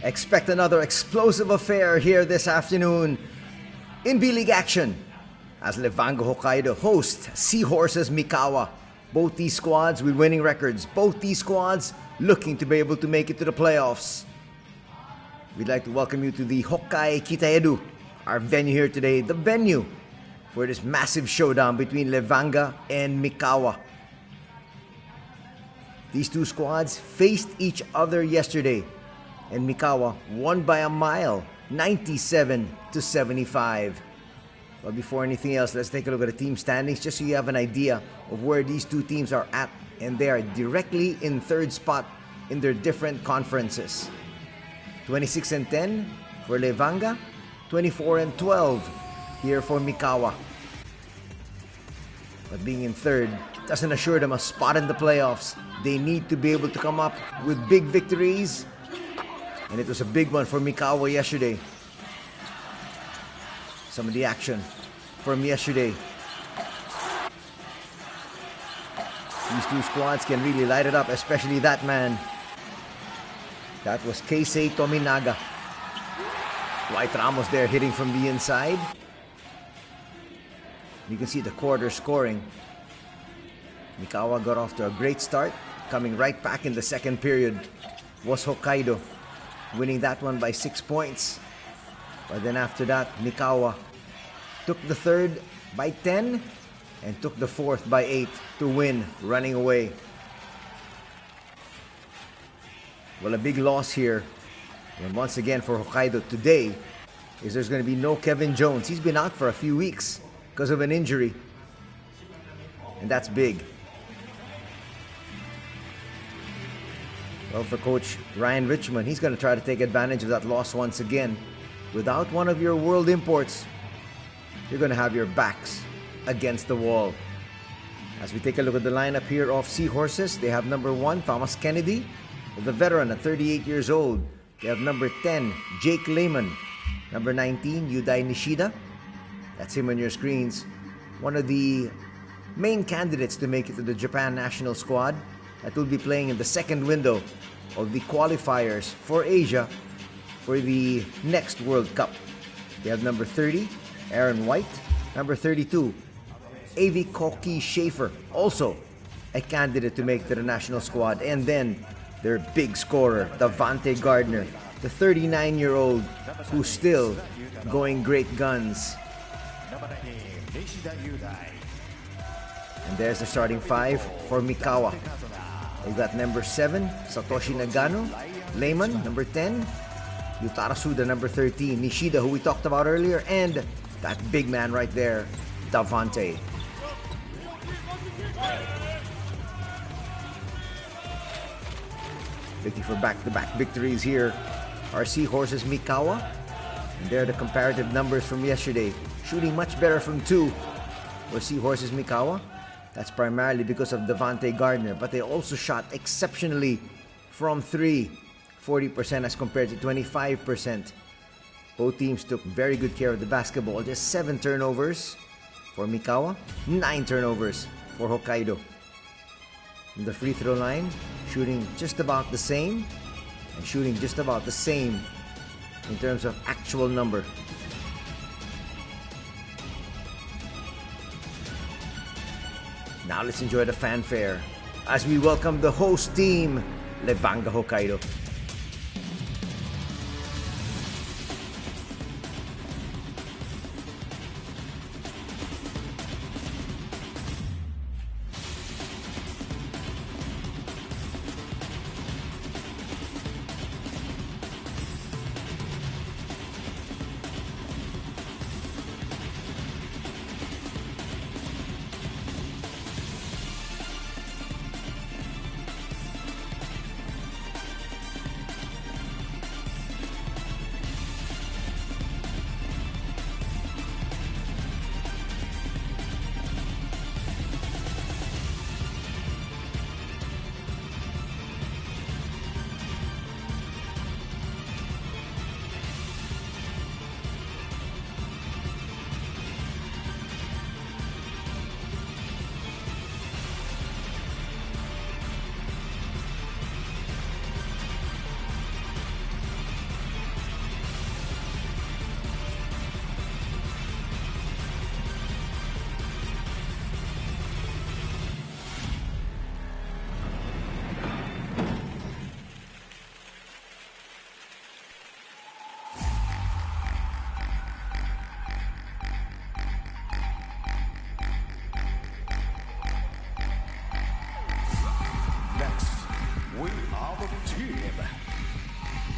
Expect another explosive affair here this afternoon in B.LEAGUE action as Levanga Hokkaido host SEAHORSES MIKAWA. Both these squads with winning records. Both these squads looking to be able to make it to the playoffs. We'd like to welcome you to the HOKKAIDO, our venue here today, the venue for this massive showdown between Levanga and MIKAWA. These two squads faced each other yesterday, and MIKAWA won by a mile, 97-75. But before anything else, let's take a look at the team standings just so you have an idea of where these two teams are at, and they are directly in third spot in their different conferences. 26-10 for Levanga, 24-12 here for MIKAWA. But being in third doesn't assure them a spot in the playoffs. They need to be able to come up with big victories, and it was a big one for MIKAWA yesterday. Some of the action from yesterday. These two squads can really light it up, especially that man. That was Keisei Tominaga. Dwight Ramos there hitting from the inside. You can see the quarter scoring. MIKAWA got off to a great start. Coming right back in the second period was Hokkaido, winning that one by 6 points. But then after that, MIKAWA took the third by 10 and took the fourth by 8 to win, running away. Well, a big loss here, and once again for Hokkaido today, is there's going to be no Kevin Jones. He's been out for a few weeks because of an injury, and that's big. Well, for Coach Ryan Richmond, he's going to try to take advantage of that loss once again. Without one of your world imports, you're going to have your backs against the wall. As we take a look at the lineup here of SEAHORSES, they have number 1, Thomas Kennedy, the veteran at 38 years old. They have number 10, Jake Lehman. Number 19, Yudai Nishida. That's him on your screens. One of the main candidates to make it to the Japan national squad that will be playing in the second window of the qualifiers for Asia for the next World Cup. They have number 30, Aaron White. Number 32, Avi Koki Schaefer, also a candidate to make it to the national squad. And then their big scorer, Davante Gardner, the 39-year-old who's still going great guns. And there's the starting 5 for MIKAWA. They got number 7, Satoshi Nagano. Lehman, number 10. Yutara Suda, number 13. Nishida, who we talked about earlier. And that big man right there, Davante. Looking for back-to-back victories here are SEAHORSES MIKAWA. And there are the comparative numbers from yesterday. Shooting much better from 2 for SEAHORSES MIKAWA. That's primarily because of Davante Gardner, but they also shot exceptionally from 3, 40% as compared to 25%. Both teams took very good care of the basketball. Just 7 turnovers for MIKAWA, 9 turnovers for Hokkaido. In the free throw line, shooting just about the same, and shooting just about the same in terms of actual number. Now let's enjoy the fanfare as we welcome the host team, Levanga Hokkaido.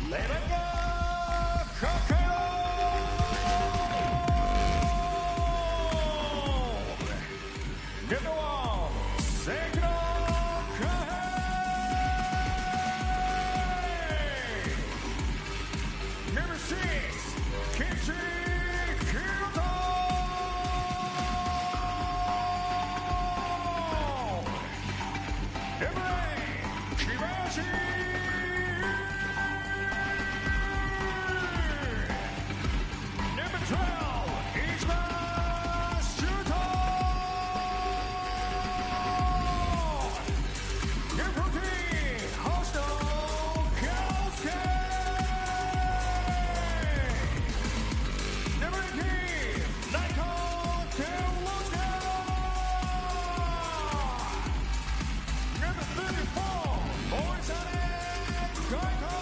LEVANGA HOKKAIDO. MIKAWA, Sekiro Kahei. Number 6, Kichi Kyoto. Number 8, Kibashi. Number 12, Ishima Shuto. Number 14, Hoshino Kyosuke. Number 18, Naito Teruoka. Number 34, Morisane Kaito.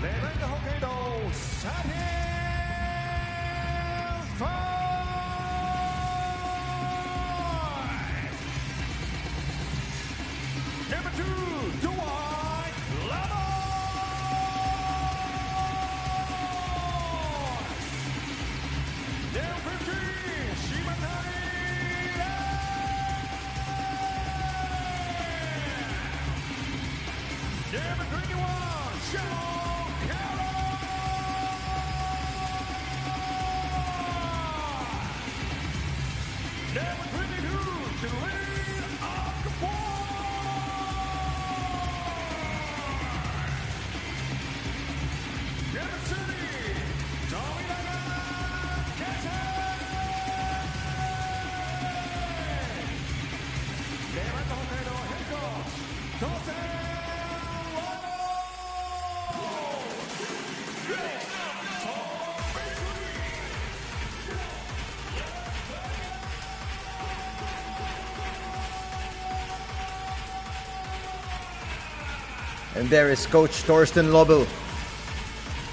LEVANGA HOKKAIDO satisfied. Number 2, Dwight Lamos. Number 15, Shimatani. Number 21, Shadow Kara. Number 22, Celine Okafor. Number 30, Tominaga Kase. LEVANGA HOKKAIDO head coach, Tose Wano. And there is Coach Torsten Lobel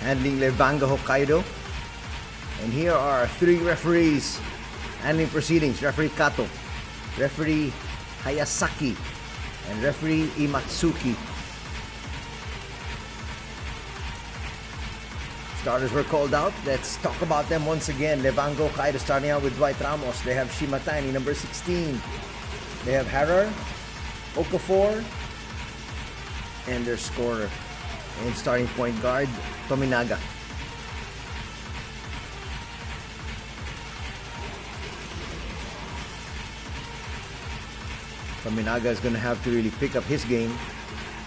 handling Levanga Hokkaido. And here are 3 referees handling proceedings. Referee Kato, Referee Hayasaki, and Referee Imatsuki. Starters were called out. Let's talk about them once again. Levanga Hokkaido starting out with Dwight Ramos. They have Shimatani, number 16. They have Harar, Okafor, and their scorer and starting point guard, Tominaga. Tominaga is going to have to really pick up his game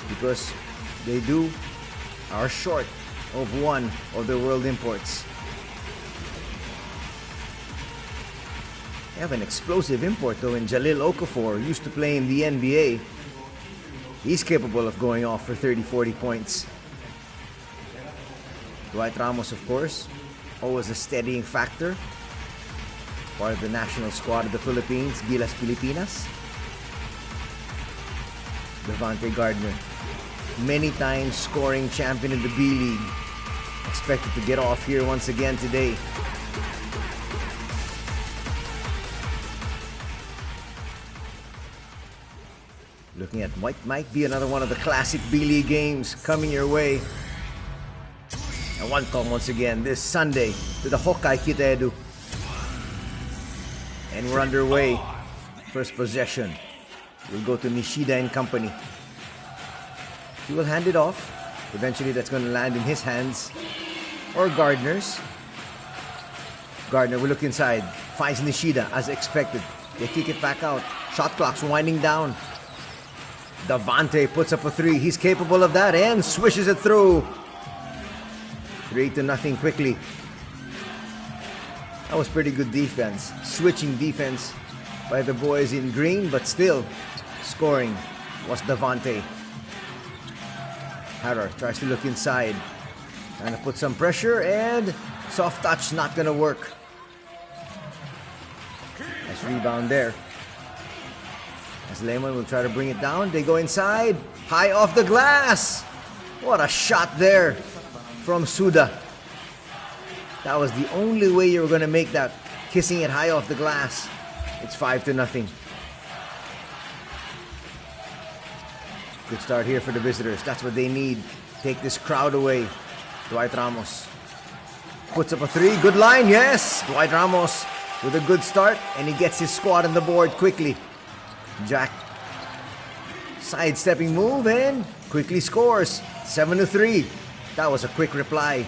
because they are short of one of the world imports. They have an explosive import though in Jalil Okafor, used to play in the NBA. He's capable of going off for 30-40 points. Dwight Ramos, of course, always a steadying factor. Part of the national squad of the Philippines, Gilas Pilipinas. Devante Gardner, many times scoring champion in the B.LEAGUE. Expected to get off here once again today. Looking at what might be another one of the classic B.LEAGUE games coming your way. And one call once again this Sunday to the HOKKAIDO. And we're underway. First possession will go to Nishida and company. He will hand it off. Eventually that's going to land in his hands or Gardner's. Gardner will look inside. Finds Nishida as expected. They kick it back out. Shot clock's winding down. Devante puts up a 3. He's capable of that and swishes it through. 3-0 quickly. That was pretty good defense. Switching defense by the boys in green, but still scoring was Devante. Harar tries to look inside. Trying to put some pressure and soft touch not gonna work. Nice rebound there. As Lehman will try to bring it down, they go inside. High off the glass. What a shot there from Suda. That was the only way you were going to make that, kissing it high off the glass. It's 5-0. Good start here for the visitors. That's what they need. Take this crowd away. Dwight Ramos puts up a three. Good line, yes. Dwight Ramos with a good start, and he gets his squad on the board quickly. Jack, sidestepping move, and quickly scores. 7-3. That was a quick reply.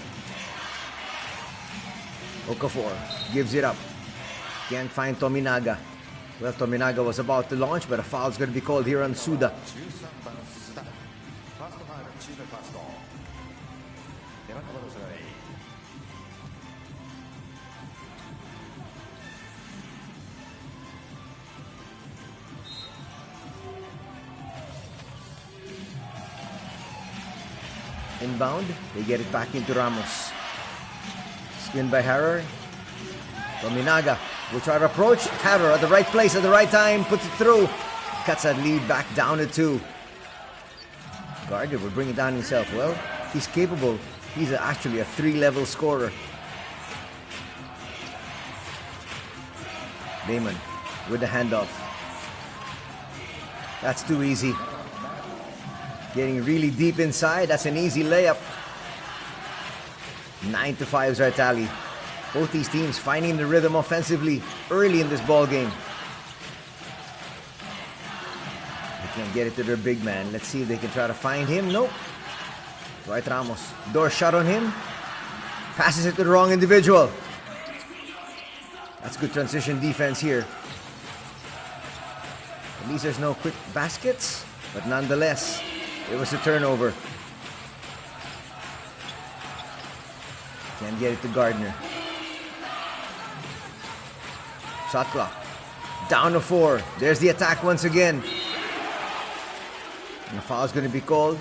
Okafor gives it up. Can't find Tominaga. Well, Tominaga was about to launch, but a foul's going to be called here on Suda. Inbound, they get it back into Ramos. Spin by Harrer. Tominaga will try to approach. Harrer at the right place at the right time, puts it through. Cuts that lead back down to 2. Gardner will bring it down himself. Well, he's capable. He's actually a 3-level scorer. Damon with the handoff. That's too easy. Getting really deep inside. That's an easy layup. 9-5 is our tally. Both these teams finding the rhythm offensively early in this ball game. They can't get it to their big man. Let's see if they can try to find him. Nope. Dwight Ramos. Door shot on him. Passes it to the wrong individual. That's good transition defense here. At least there's no quick baskets, but nonetheless, it was a turnover. Can't get it to Gardner. Shot clock. Down to 4. There's the attack once again. And the foul's going to be called.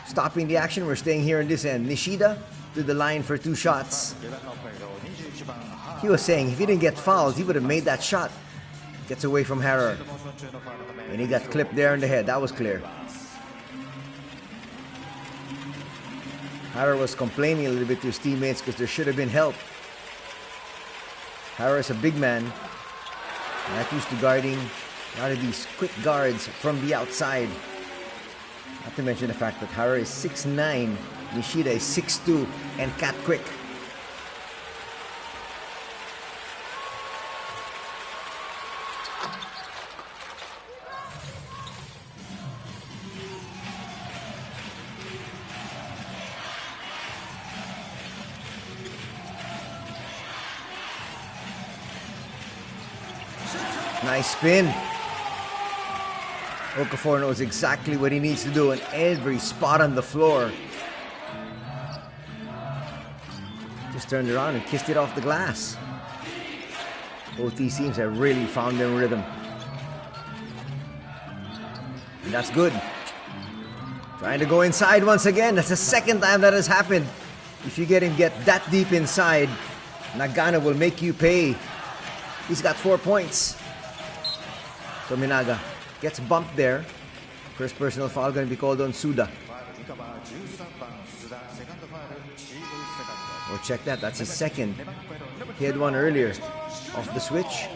Stopping the action. We're staying here on this end. Nishida to the line for 2 shots. He was saying if he didn't get fouled, he would have made that shot. Gets away from Harrer. And he got clipped there in the head. That was clear. Harrer was complaining a little bit to his teammates because there should have been help. Harrer is a big man. Not used to guarding a lot of these quick guards from the outside. Not to mention the fact that Harrer is 6'9", Nishida is 6'2", and cat quick. Nice spin. Okafor knows exactly what he needs to do in every spot on the floor. Just turned around and kissed it off the glass. Both these teams have really found their rhythm. And that's good. Trying to go inside once again. That's the second time that has happened. If you get him that deep inside, Nagano will make you pay. He's got 4 points. Tominaga gets bumped there. First personal foul going to be called on Suda. Oh, check that. That's his second. He had one earlier off the switch.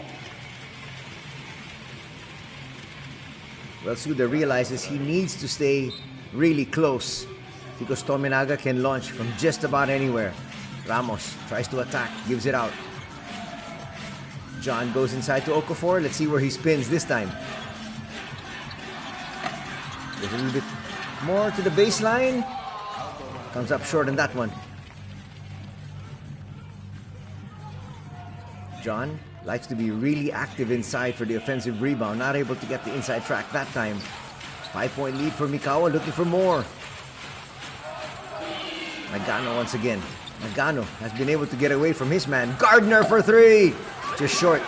Well, Suda realizes he needs to stay really close because Tominaga can launch from just about anywhere. Ramos tries to attack, gives it out. John goes inside to Okafor. Let's see where he spins this time. There's a little bit more to the baseline. Comes up short on that one. John likes to be really active inside for the offensive rebound. Not able to get the inside track that time. 5-point lead for Mikawa, looking for more. Nagano once again. Nagano has been able to get away from his man. Gardner for 3. Just short.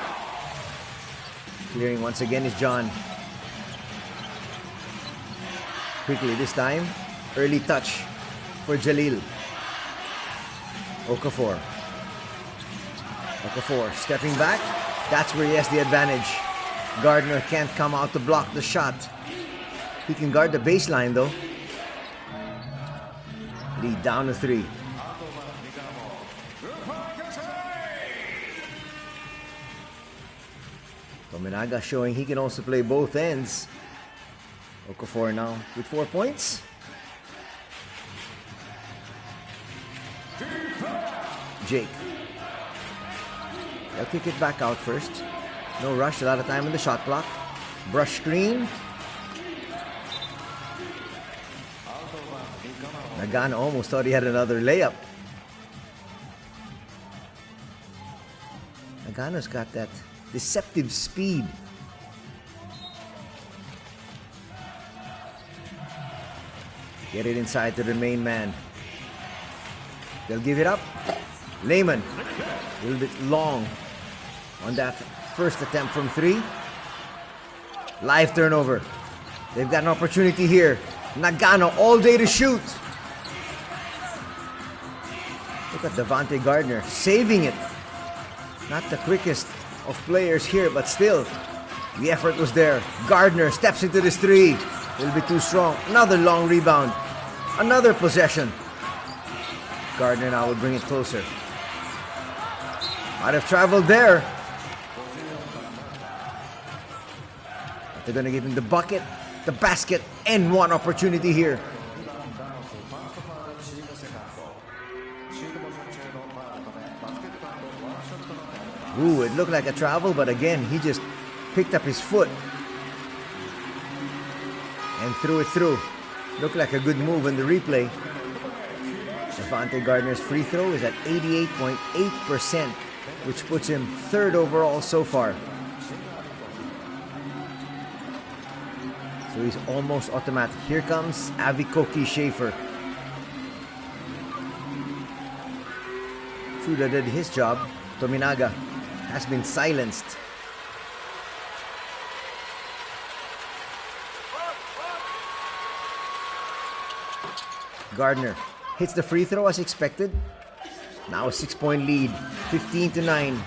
Clearing once again is John. Quickly this time. Early touch for Jalil. Okafor. Okafor stepping back. That's where he has the advantage. Gardner can't come out to block the shot. He can guard the baseline though. Lead down to 3. Tominaga showing he can also play both ends. Okafor now with 4 points. Jake. They'll kick it back out first. No rush, a lot of time on the shot clock. Brush screen. Nagano almost thought he had another layup. Nagano's got that deceptive speed. Get it inside to the main man. They'll give it up. Lehman, a little bit long on that first attempt from 3. Live turnover. They've got an opportunity here. Nagano all day to shoot. Look at Devontae Gardner saving it. Not the quickest of players here, but still, the effort was there. Gardner steps into this 3. A little bit too strong. Another long rebound. Another possession. Gardner now would bring it closer. Might have traveled there. But they're going to give him the bucket, the basket, and one opportunity here. Ooh, it looked like a travel, but again, he just picked up his foot and threw it through. Looked like a good move in the replay. Devontae Gardner's free throw is at 88.8%, which puts him 3rd overall so far. So he's almost automatic. Here comes Avikoki Schaefer. Truda did his job. Tominaga has been silenced. Gardner hits the free throw as expected. Now a 6-point lead, 15-9.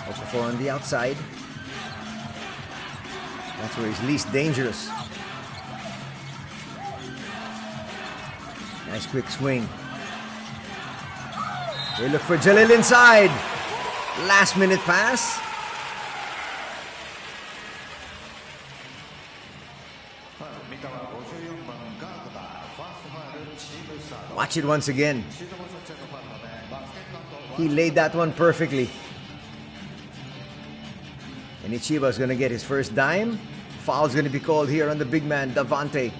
Okafor on the outside. That's where he's least dangerous. Nice quick swing. They look for Jalil inside. Last minute pass. Watch it once again. He laid that one perfectly. And Ichiba's going to get his first dime. Foul's going to be called here on the big man, Devontae.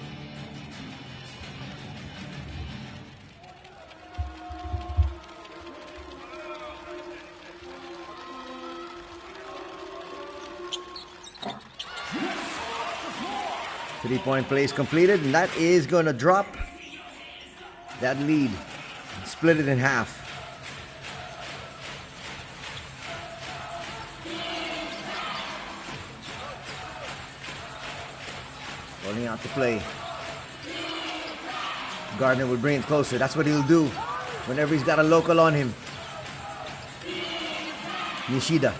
Three-point play is completed, and that is going to drop that lead. Split it in half. Rolling out the play. Gardner will bring it closer. That's what he'll do whenever he's got a local on him. Nishida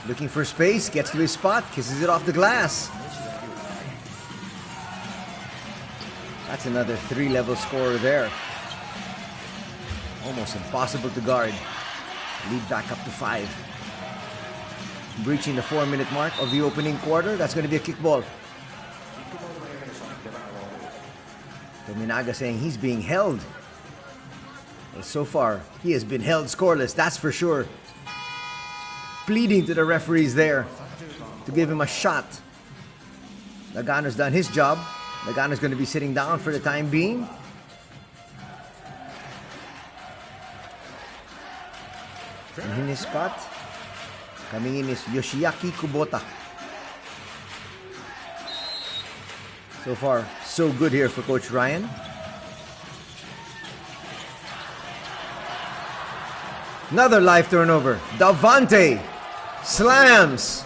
looking for space, gets to his spot, kisses it off the glass. That's another 3-level scorer there. Almost impossible to guard. Lead back up to 5. Breaching the 4-minute mark of the opening quarter. That's going to be a kickball. Tominaga saying he's being held. Well, so far, he has been held scoreless, that's for sure. Pleading to the referees there to give him a shot. Nagano's done his job. Nagano's going to be sitting down for the time being. And in his spot, coming in is Yoshiaki Kubota. So far, so good here for Coach Ryan. Another live turnover. Devontae slams.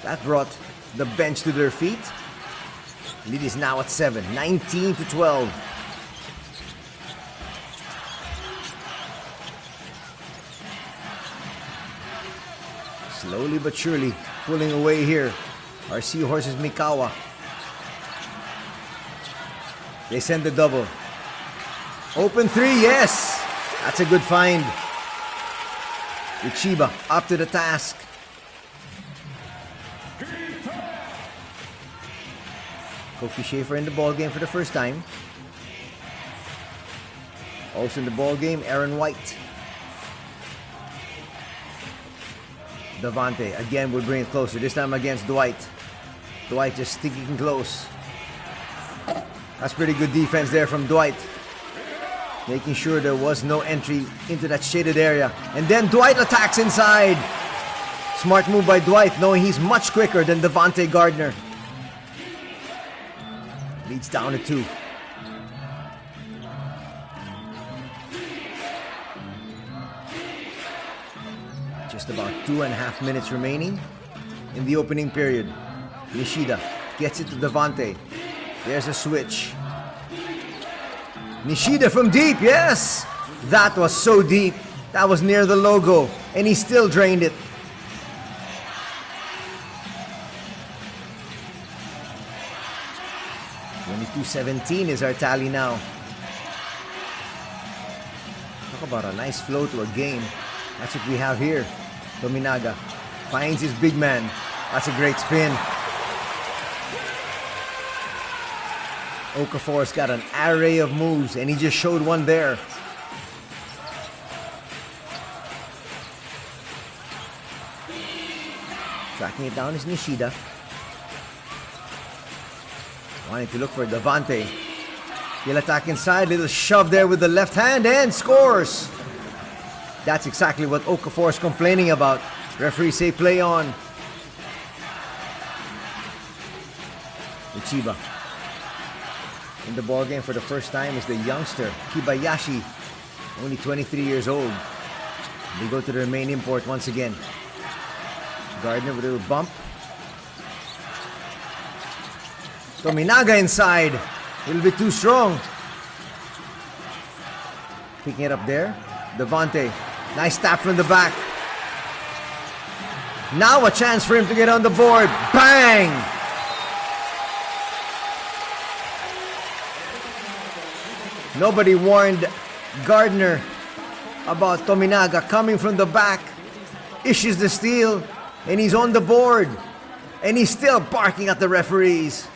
That brought the bench to their feet. Lead is now at 7, 19-12. Slowly but surely pulling away here. Our Seahorses Mikawa. They send the double. Open three, yes! That's a good find. Ichiba up to the task. Koki Schaefer in the ball game for the first time. Also in the ball game, Aaron White. Devante again will bring it closer. This time against Dwight. Dwight just sticking close. That's pretty good defense there from Dwight. Making sure there was no entry into that shaded area. And then Dwight attacks inside. Smart move by Dwight, knowing he's much quicker than Devante Gardner. Leads down to 2. Just about 2.5 minutes remaining in the opening period. Nishida gets it to Devante. There's a switch. Nishida from deep, yes! That was so deep. That was near the logo, and he still drained it. .22-17 is our tally now. Talk about a nice flow to a game. That's what we have here. Tominaga finds his big man. That's a great spin. Okafor's got an array of moves, and he just showed one there. Tracking it down is Nishida. Wanting to look for Devante. He'll attack inside, little shove there with the left hand, and scores! That's exactly what Okafor's complaining about. Referee say play on. Ichiba. In the ballgame for the first time is the youngster, Kibayashi, only 23 years old. They go to the main import once again. Gardner with a little bump. Tominaga inside. A little bit too strong. Picking it up there. Devante. Nice tap from the back. Now a chance for him to get on the board. Bang! Nobody warned Gardner about Tominaga coming from the back. Issues the steal, and he's on the board. And he's still barking at the referees.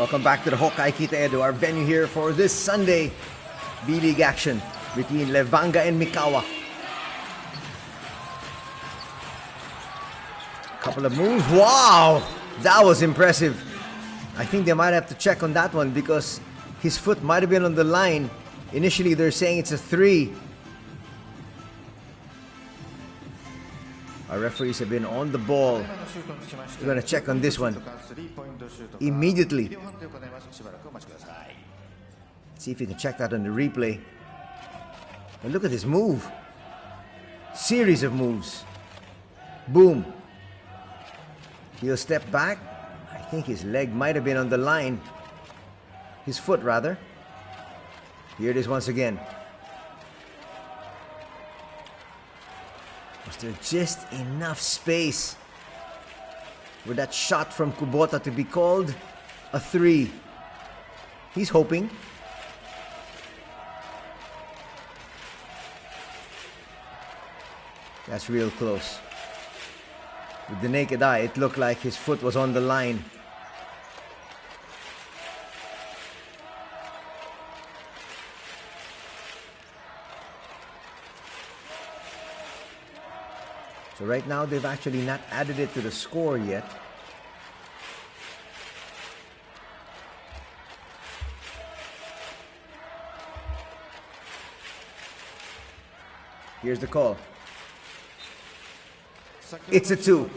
Welcome back to the HOKKAIDO, our venue here for this Sunday B.LEAGUE action between Levanga and Mikawa. Couple of moves. Wow! That was impressive. I think they might have to check on that one because his foot might have been on the line. Initially, they're saying it's a 3. Our referees have been on the ball. We're going to check on this one immediately. See if you can check that on the replay. And look at this move. Series of moves. Boom. He'll step back. I think his leg might have been on the line. His foot, rather. Here it is once again. Was there just enough space for that shot from Kubota to be called a 3? He's hoping. That's real close. With the naked eye, it looked like his foot was on the line. So right now, they've actually not added it to the score yet. Here's the call. It's a 2.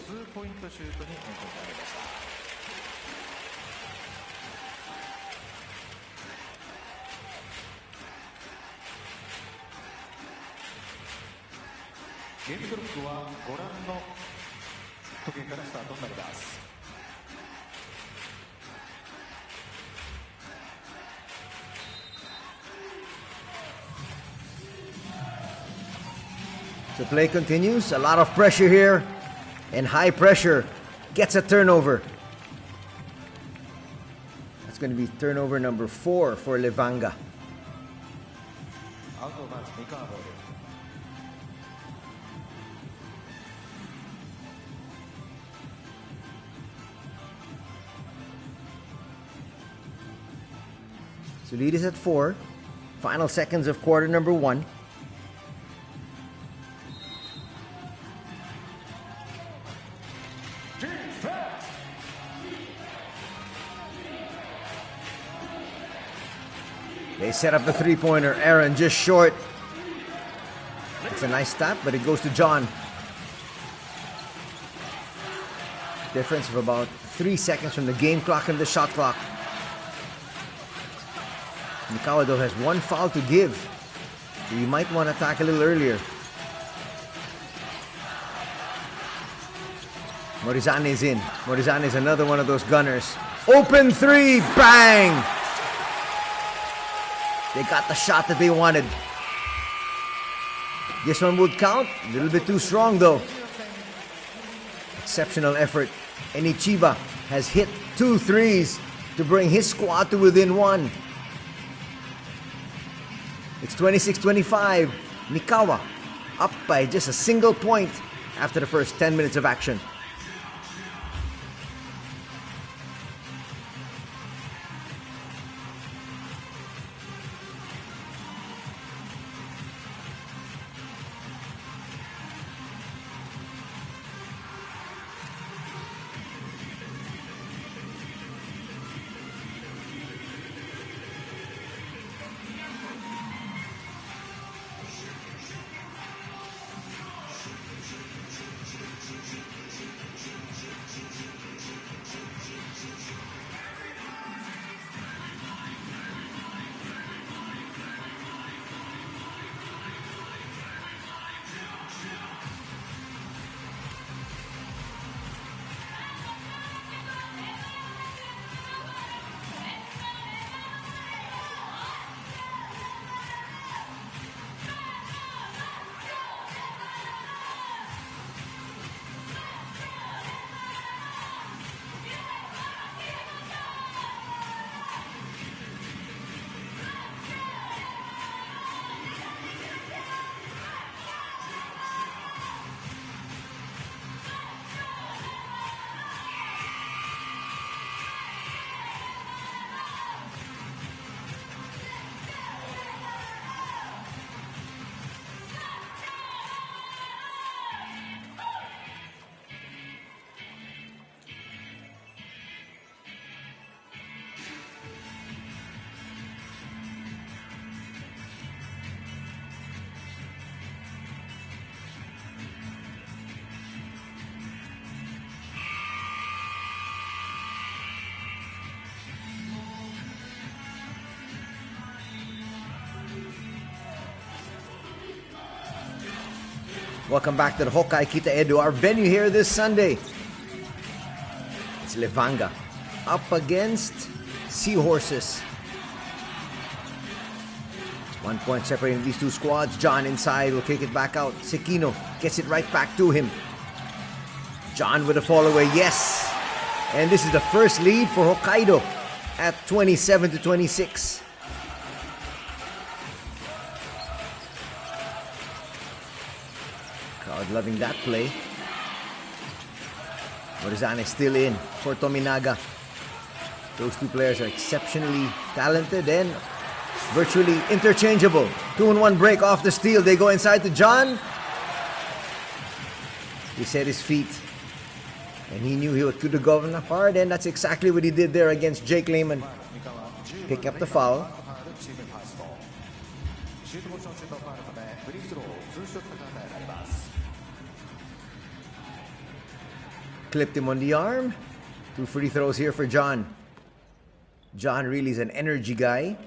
The play continues. A lot of pressure here. And high pressure gets a turnover. That's going to be turnover number 4 for Levanga. So lead is at 4. Final seconds of quarter number 1. They set up the three-pointer. Aaron just short. It's a nice tap, but it goes to John. Difference of about 3 seconds from the game clock and the shot clock. MIKAWA though has 1 foul to give. So you might want to attack a little earlier. Morizane is in. Morizane is another one of those gunners. Open 3, bang! They got the shot that they wanted. This one would count. A little bit too strong though. Exceptional effort. And Ichiba has hit 2 threes to bring his squad to within 1. It's 26-25. MIKAWA up by just a single point after the first 10 minutes of action. Welcome back to the HOKKAIDO, our venue here this Sunday. It's LEVANGA up against SEAHORSES. 1 point separating these two squads. John inside will kick it back out. Sekino gets it right back to him. John with a fall away, yes! And this is the first lead for Hokkaido at 27-26. Crowd loving that play. Morizane still in for Tominaga. Those two players are exceptionally talented and virtually interchangeable. 2-on-1 break off the steal. They go inside to John. He set his feet. And he knew he could have gone hard, and that's exactly what he did there against Jake Lehman. Pick up the foul. Clipped him on the arm. 2 free throws here for John. John really is an energy guy.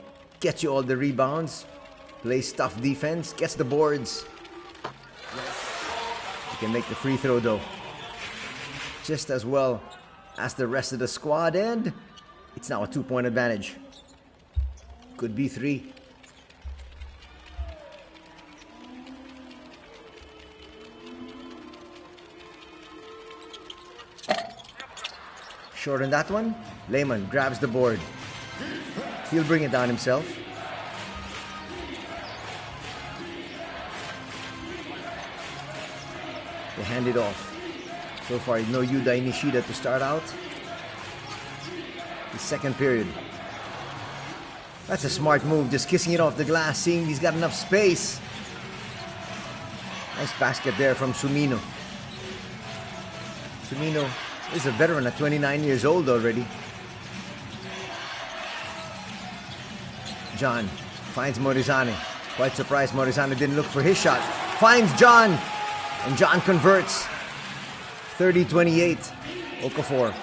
Gets you all the rebounds. Plays tough defense. Gets the boards. He can make the free throw though. Just as well as the rest of the squad, and it's now a 2-point advantage. Could be 3. Short on that one. Lehman grabs the board. He'll bring it down himself. They hand it off. So far, no Yuda Nishida to start out. The second period. That's a smart move, just kissing it off the glass, seeing he's got enough space. Nice basket there from Sumino. Sumino is a veteran at 29 years old already. John finds Morizane. Quite surprised Morizane didn't look for his shot. Finds John, and John converts. 30-28. Okafor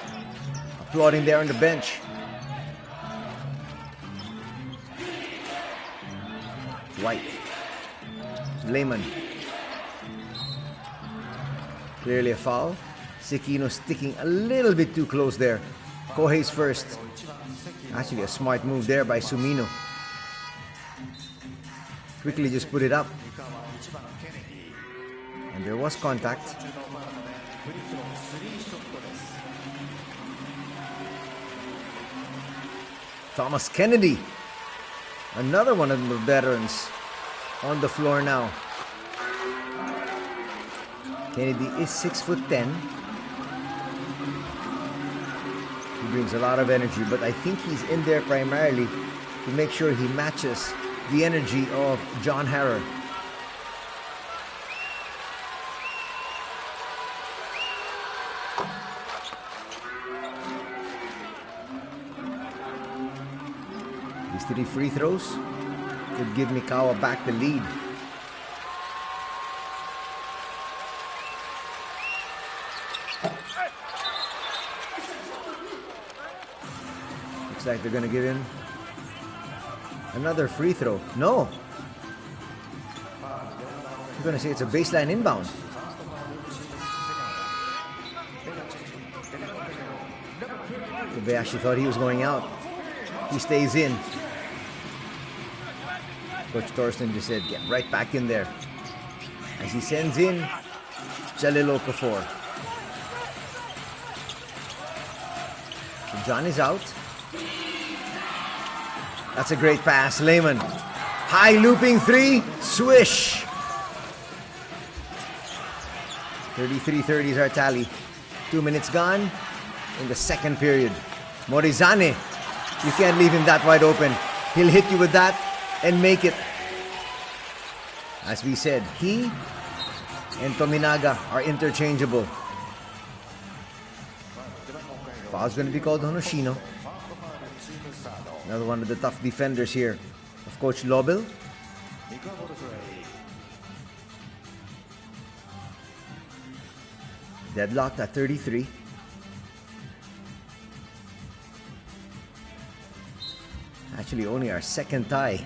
applauding there on the bench. White. Lehman. Clearly a foul. Sekino sticking a little bit too close there. Kohei's first. Actually a smart move there by Sumino. Quickly just put it up. And there was contact. Thomas Kennedy, another one of the veterans, on the floor now. Kennedy is 6'10". He brings a lot of energy, but I think he's in there primarily to make sure he matches the energy of John Harrer. These 3 free throws could give Mikawa back the lead. Looks like they're gonna give him another free throw. No! I'm gonna say it's a baseline inbound. Kobayashi thought he was going out. He stays in. Coach Thorsten just said, get right back in there. As he sends in Jalil Okafor. So John is out. That's a great pass. Lehman. High looping 3. Swish. 33-30 is our tally. 2 minutes gone in the second period. Morizane. You can't leave him that wide open. He'll hit you with that and make it. As we said, he and Tominaga are interchangeable. Foul's going to be called on Hoshino. Another one of the tough defenders here of Coach Lobel. Deadlocked at 33. Actually, only our second tie.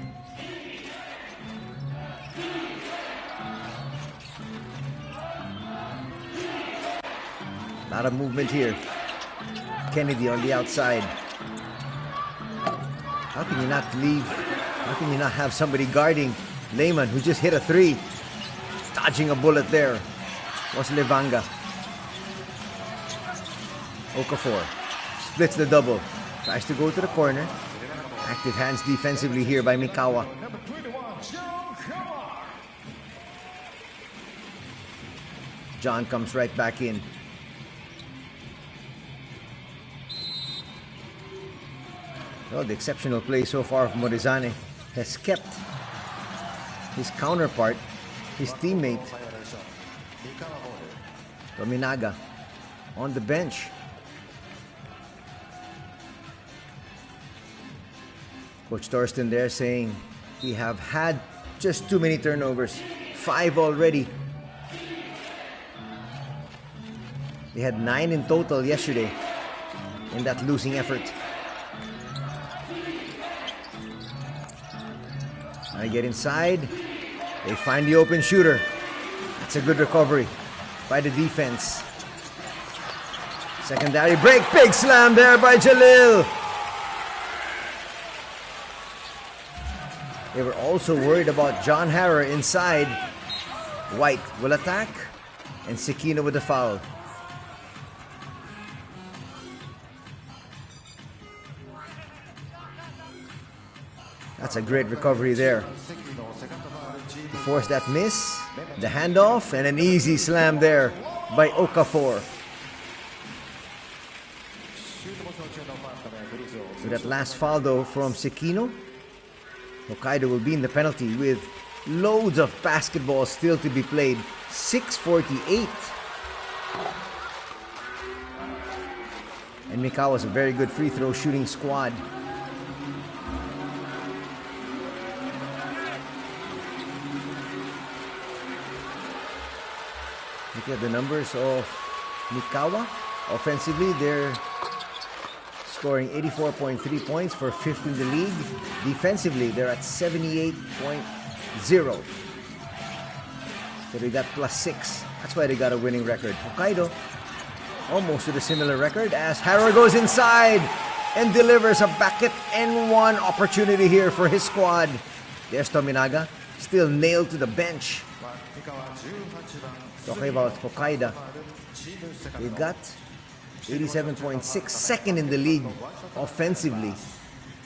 A lot of movement here. Kennedy on the outside. How can you not leave? How can you not have somebody guarding Lehman, who just hit a 3? Dodging a bullet there was Levanga. Okafor splits the double. Tries to go to the corner. Active hands defensively here by Mikawa. Number 21, John. John comes right back in. Well, the exceptional play so far from Morizane has kept his counterpart, his teammate, Tominaga, on the bench. Coach Torsten there saying we have had just too many turnovers. 5 already. They had 9 in total yesterday in that losing effort. They get inside. They find the open shooter. That's a good recovery by the defense. Secondary break. Big slam there by Jalil. They were also worried about John Harrer inside. White will attack. And Sekino with the foul. That's a great recovery there. To force that miss, the handoff, and an easy slam there by Okafor. With that last foul though from Sekino, Hokkaido will be in the penalty with loads of basketball still to be played. 6:48. And Mikawa is a very good free throw shooting squad. Look at the numbers of Mikawa. Offensively, they're scoring 84.3 points for 5th in the league. Defensively, they're at 78.0. So they got +6. That's why they got a winning record. Hokkaido almost with a similar record as Harrow goes inside and delivers a bucket and 1 opportunity here for his squad. There's Tominaga, still nailed to the bench. Talking about Hokkaido, they got 87.6, second in the league offensively.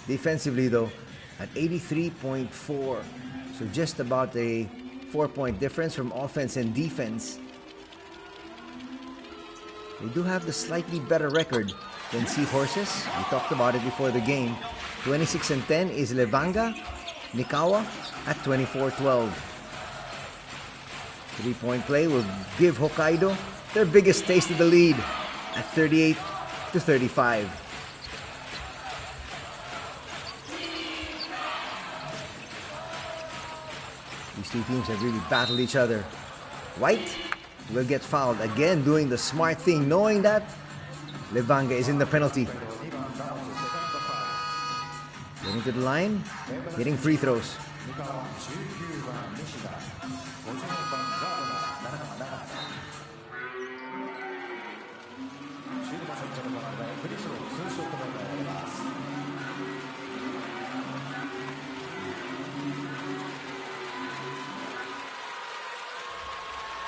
Defensively though, at 83.4. So just about a 4-point difference from offense and defense. They do have the slightly better record than Seahorses. We talked about it before the game. 26-10 is Levanga. Mikawa at 24-12. 3-point play will give Hokkaido their biggest taste of the lead at 38-35. These two teams have really battled each other. White will get fouled again, doing the smart thing, knowing that Levanga is in the penalty. Getting to the line, hitting free throws.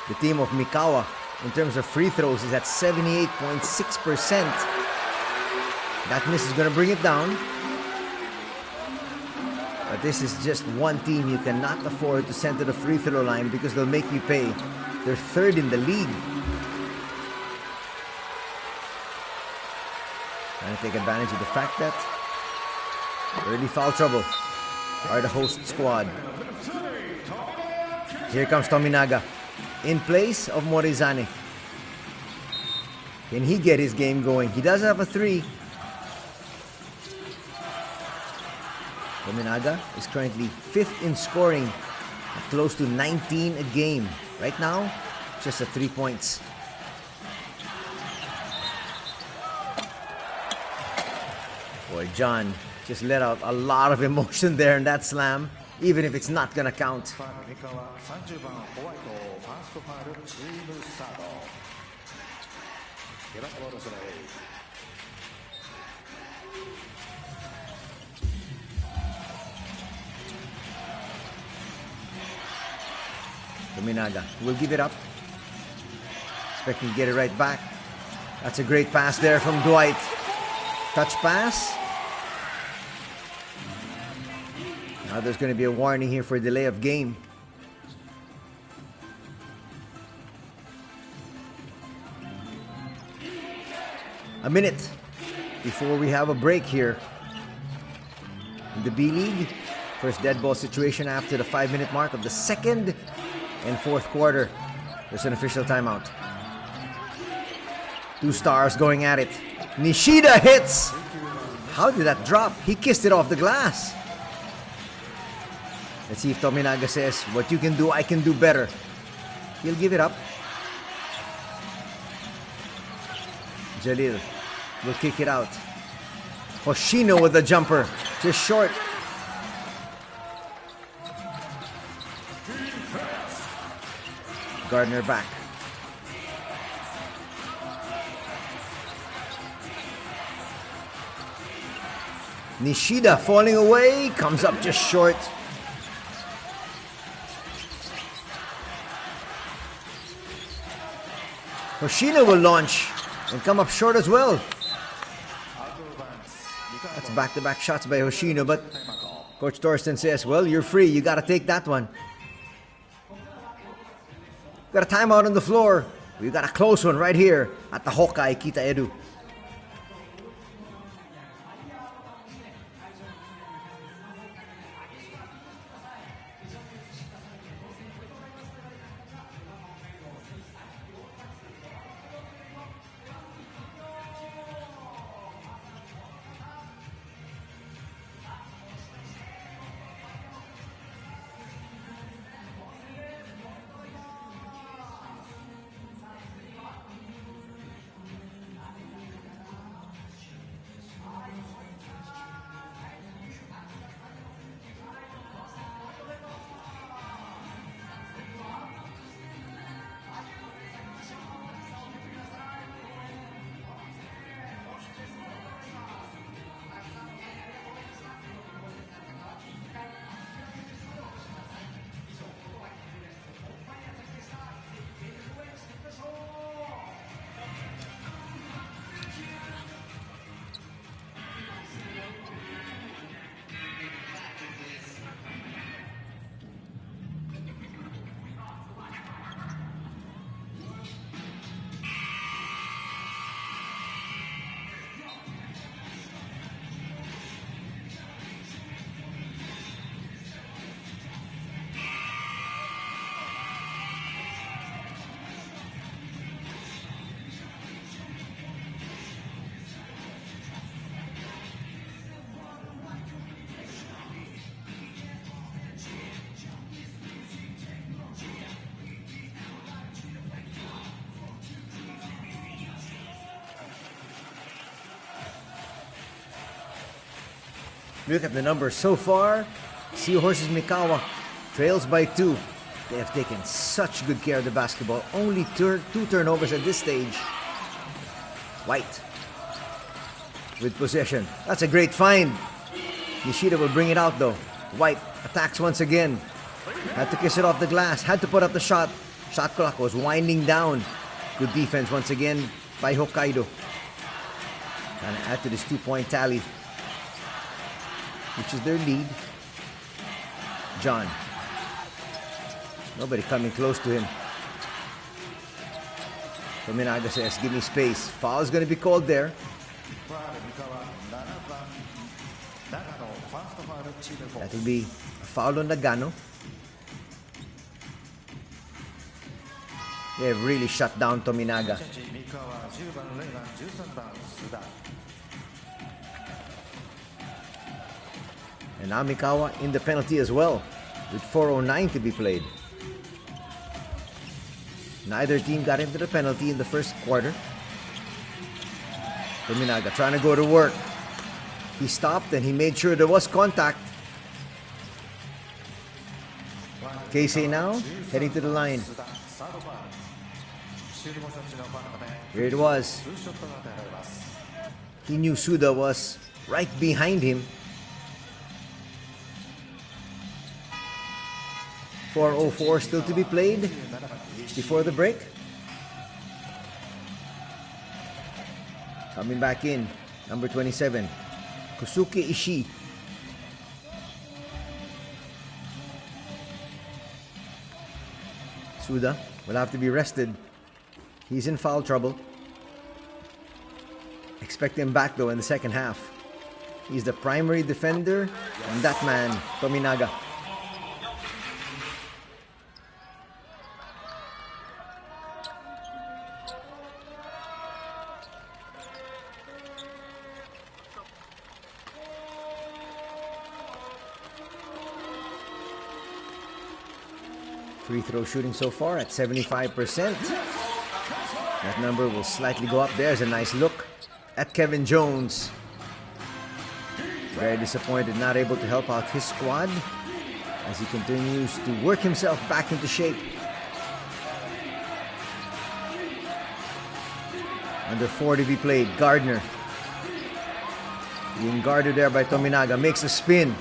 The team of Mikawa, in terms of free throws, is at 78.6%. That miss is going to bring it down. But this is just one team you cannot afford to send to the free throw line because they'll make you pay. They're 3rd in the league. Trying to take advantage of the fact that early foul trouble are the host squad. Here comes Tominaga in place of Morizane. Can he get his game going? He does have a 3. Tominaga is currently 5th in scoring at close to 19 a game. Right now, just at 3 points. Boy, John just let out a lot of emotion there in that slam, even if it's not gonna count. Tominaga will give it up. Expecting to get it right back. That's a great pass there from Dwight. Touch pass. Now there's going to be a warning here for delay of game. A minute before we have a break here in the B-League. First dead ball situation after the 5-minute mark of the second and fourth quarter. There's an official timeout. Two stars going at it. Nishida hits! How did that drop? He kissed it off the glass. Let's see if Tominaga says, what you can do, I can do better. He'll give it up. Jalil will kick it out. Hoshino with the jumper. Just short. Gardner back. Nishida falling away. Comes up just short. Hoshino will launch and come up short as well. That's back-to-back shots by Hoshino, but Coach Torsten says, well, you're free. You got to take that one. Got a timeout on the floor. We got a close one right here at the Hokkai Kita Edu. Look at the numbers so far. Seahorses Mikawa trails by 2. They have taken such good care of the basketball. Only 2 turnovers at this stage. White with possession. That's a great find. Nishida will bring it out though. White attacks once again. Had to kiss it off the glass. Had to put up the shot. Shot clock was winding down. Good defense once again by Hokkaido. And add to this 2-point tally, which is their lead. John. Nobody coming close to him. Tominaga says, give me space. Foul is going to be called there. That will be a foul on Nagano. They have really shut down Tominaga. And now Mikawa in the penalty as well, with 4:09 to be played. Neither team got into the penalty in the first quarter. Tominaga trying to go to work. He stopped and he made sure there was contact. Casey now heading to the line. Here it was. He knew Suda was right behind him. 4:04 still to be played before the break. Coming back in, number 27, Kosuke Ishii. Suda will have to be rested. He's in foul trouble. Expect him back though in the second half. He's the primary defender, and that man, Tominaga. Free throw shooting so far at 75%. That number will slightly go up. There's a nice look at Kevin Jones. Very disappointed, not able to help out his squad as he continues to work himself back into shape. Under 4 to be played. Gardner being guarded there by Tominaga. Makes a spin.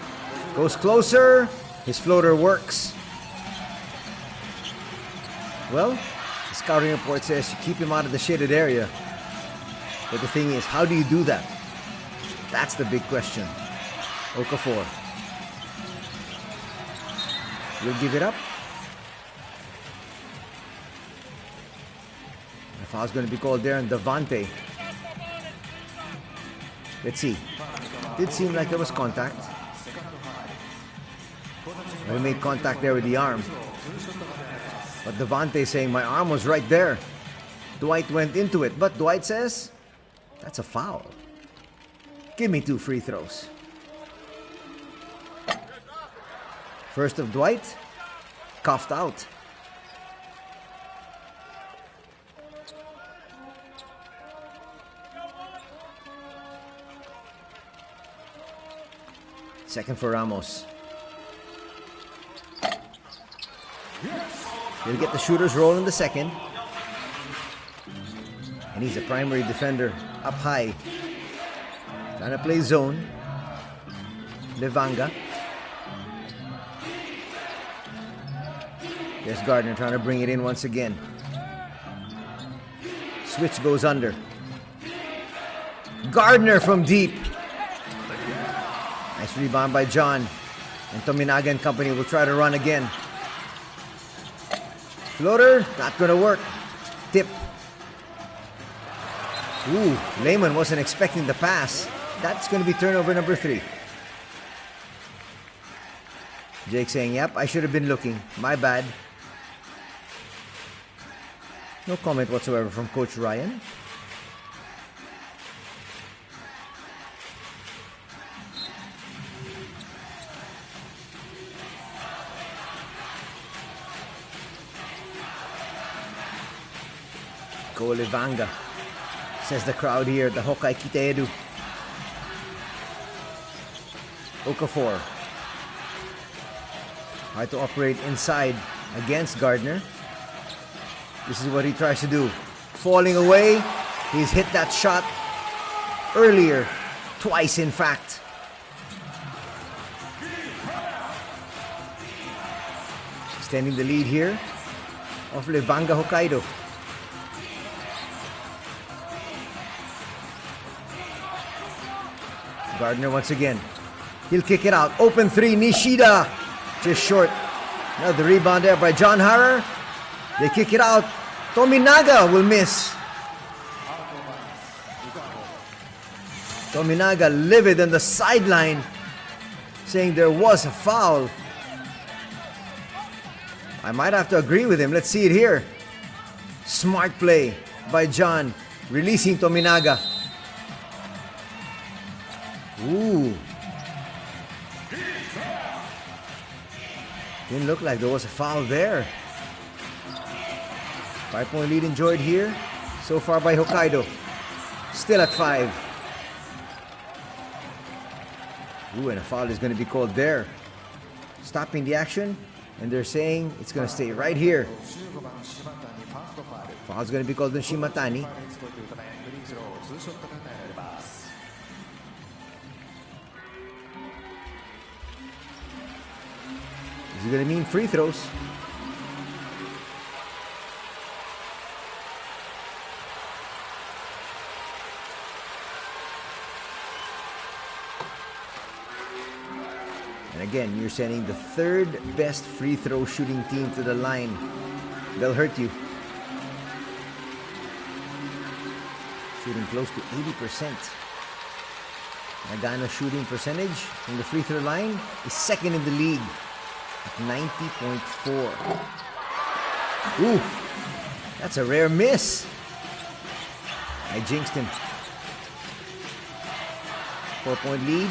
Goes closer. His floater works. Well, the scouting report says you keep him out of the shaded area. But the thing is, how do you do that? That's the big question. Okafor will give it up. The foul's going to be called there on Devante. Let's see. Did seem like there was contact. He made contact there with the arm. But Devante saying my arm was right there. Dwight went into it, but Dwight says that's a foul. Give me 2 free throws. First of Dwight, coughed out. Second for Ramos. He'll get the shooter's roll in the second. And he's a primary defender up high. Trying to play zone. Levanga. There's Gardner trying to bring it in once again. Switch goes under. Gardner from deep. Nice rebound by John. And Tominaga and company will try to run again. Floater, not gonna work. Tip. Ooh, Lehman wasn't expecting the pass. That's gonna be turnover number 3. Jake saying, yep, I should have been looking. My bad. No comment whatsoever from Coach Ryan. Go Levanga, says the crowd here at the HOKKAIDO. Okafor. Hard to operate inside against Gardner. This is what he tries to do. Falling away. He's hit that shot earlier. Twice, in fact. Extending the lead here of Levanga Hokkaido. Gardner once again. He'll kick it out. Open 3, Nishida. Just short. Another rebound there by John Harrer. They kick it out. Tominaga will miss. Tominaga livid on the sideline, saying there was a foul. I might have to agree with him. Let's see it here. Smart play by John, releasing Tominaga. Ooh. Didn't look like there was a foul there. 5-point lead enjoyed here so far by Hokkaido. Still at 5. Ooh, and a foul is going to be called there. Stopping the action, and they're saying it's going to stay right here. Foul's going to be called on Shimatani. Is it going to mean free throws? And again, you're sending the third best free throw shooting team to the line. They'll hurt you. Shooting close to 80%. Nagano's shooting percentage from the free throw line is second in the league at 90.4. Ooh, that's a rare miss. I jinxed him. 4-point lead.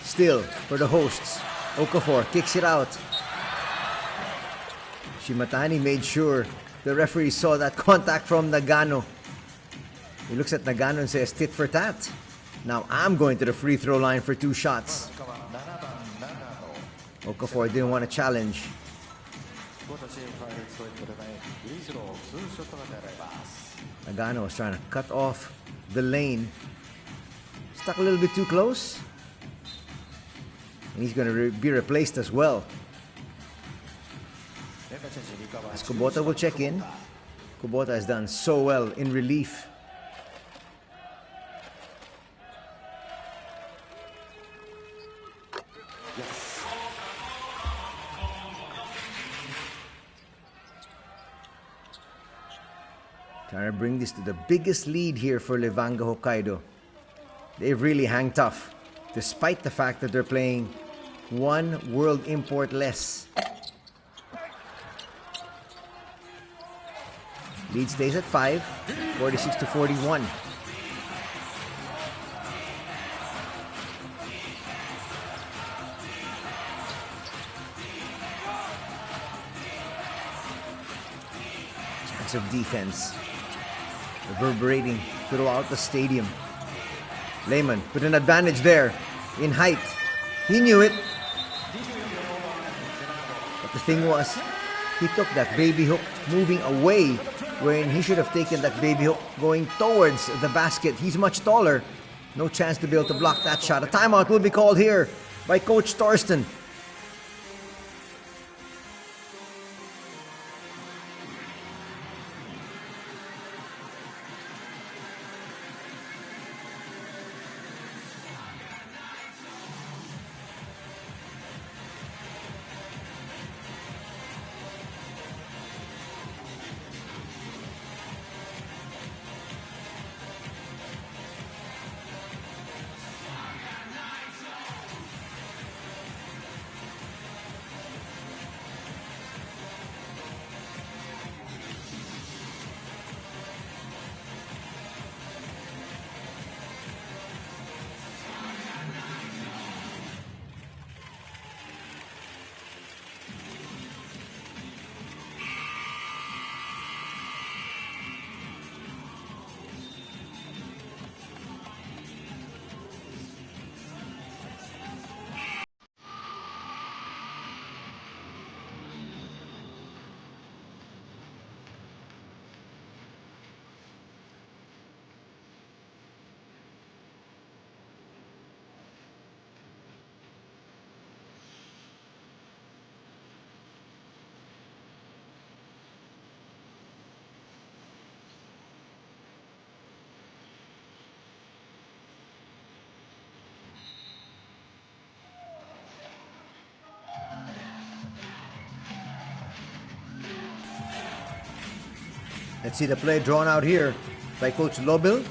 Still for the hosts. Okafor kicks it out. Shimatani made sure the referee saw that contact from Nagano. He looks at Nagano and says, tit for tat. Now I'm going to the free throw line for 2 shots. Okafor didn't want to challenge. Nagano was trying to cut off the lane. Stuck a little bit too close. And he's going to be replaced as well. As Kubota will check in. Kubota has done so well in relief. Trying to bring this to the biggest lead here for Levanga Hokkaido. They've really hang tough, despite the fact that they're playing one world import less. Lead stays at 5, 46-41. Chance of defense reverberating throughout the stadium. Lehman put an advantage there in height. He knew it. But the thing was, he took that baby hook moving away when he should have taken that baby hook going towards the basket. He's much taller. No chance to be able to block that shot. A timeout will be called here by Coach Torsten. Let's see the play drawn out here by Coach Lobil.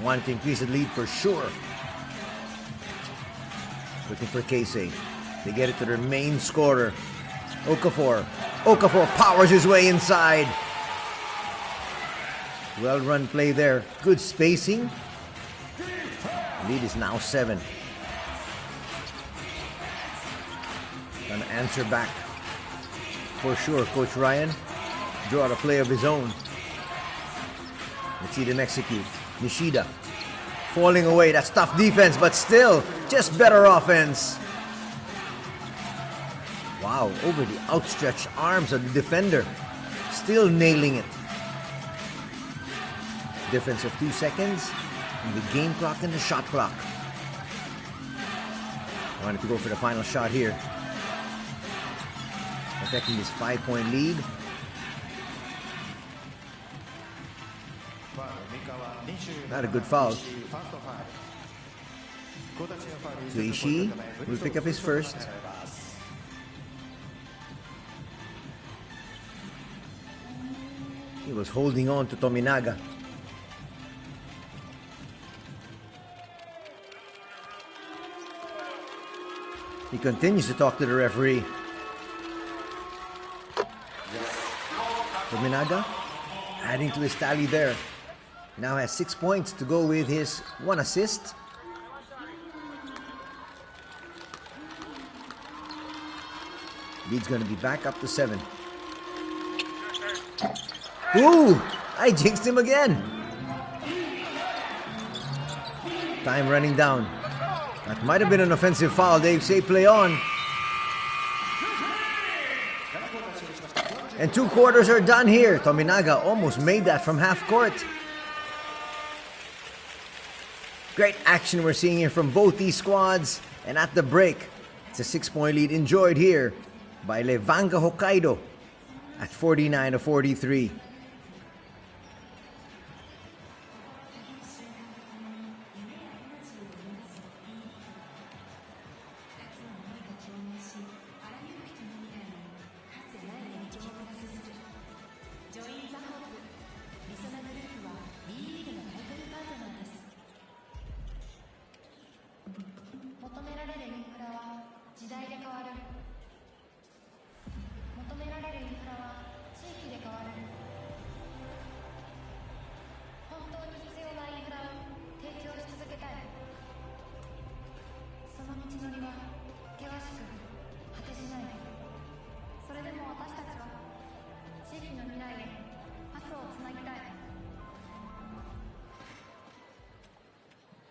Wanting to increase the lead for sure. Looking for Casey. They get it to their main scorer, Okafor. Okafor powers his way inside. Well run play there. Good spacing. Lead is now 7. Gonna answer back. For sure, Coach Ryan. Draw out a play of his own. Let's see them execute. Nishida falling away. That's tough defense, but still just better offense. Wow, over the outstretched arms of the defender. Still nailing it. Difference of 2 seconds in the game clock and the shot clock. Wanted to go for the final shot here. Protecting this 5-point lead. Not a good foul. So Ishii will pick up his first. He was holding on to Tominaga. He continues to talk to the referee. Tominaga adding to his tally there. He now has 6 points to go with his 1 assist. Lead's going to be back up to 7. Ooh! I jinxed him again! Time running down. That might have been an offensive foul. They say play on. And 2 quarters are done here. Tominaga almost made that from half court. Great action we're seeing here from both these squads. And at the break, it's a 6-point lead enjoyed here by Levanga Hokkaido at 49-43.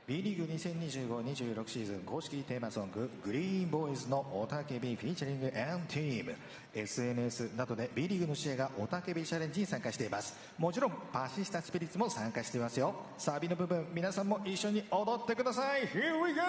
B リーグ2025-26シーズン公式テーマソンググリーンボーイズの雄たけびフィーチャリング&ティーム SNS などで B リーグの試合が雄たけびチャレンジに参加しています。もちろんパシスタスピリッツも参加していますよ。サビの部分皆さんも一緒に踊ってください。 Here we go!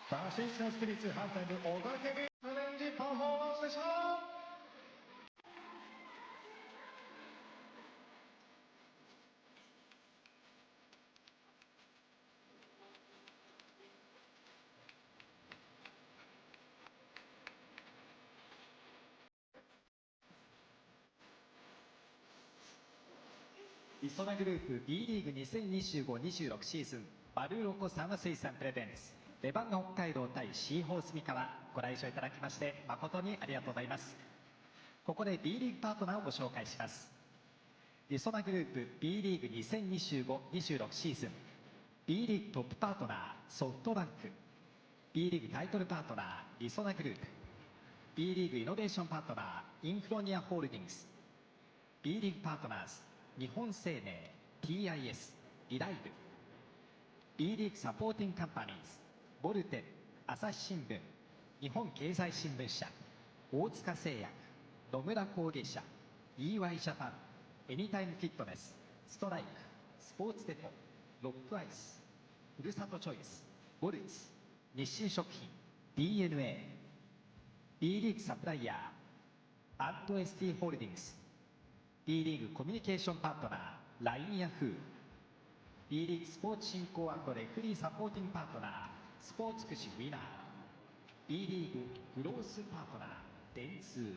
パシスタスピリッツハーフタイム雄たけびチャレンジパフォーマンスでした。リソナグループ B リーグ2025-26シーズンバルーロコサマ水産プレゼンツレバンガ北海道対シーホース三河、ご来場いただきまして誠にありがとうございます。ここで B リーグパートナーをご紹介します。リソナグループ B リーグ2025-26シーズン B リーグトップパートナーソフトバンク、 B リーグタイトルパートナーリソナグループ、 B リーグイノベーションパートナーインフロニアホールディングス、 B リーグパートナーズ日本生命 TIS リライブ、 B リーグサポーティングカンパニーズボルテン、朝日新聞、日本経済新聞社、大塚製薬、野村工芸社、 EY ジャパン、エニタイムフィットネス、ストライク、スポーツデポ、ロックアイス、ふるさとチョイス、ボルツ、日清食品、 DNA、 B リーグサプライヤーアット ST ホールディングス、 B リーグコミュニケーションパートナー LINE ヤフー、 B リーグスポーツ振興&レフリーサポーティングパートナースポーツ福祉ウィナー、 B リーググロースパートナー電通、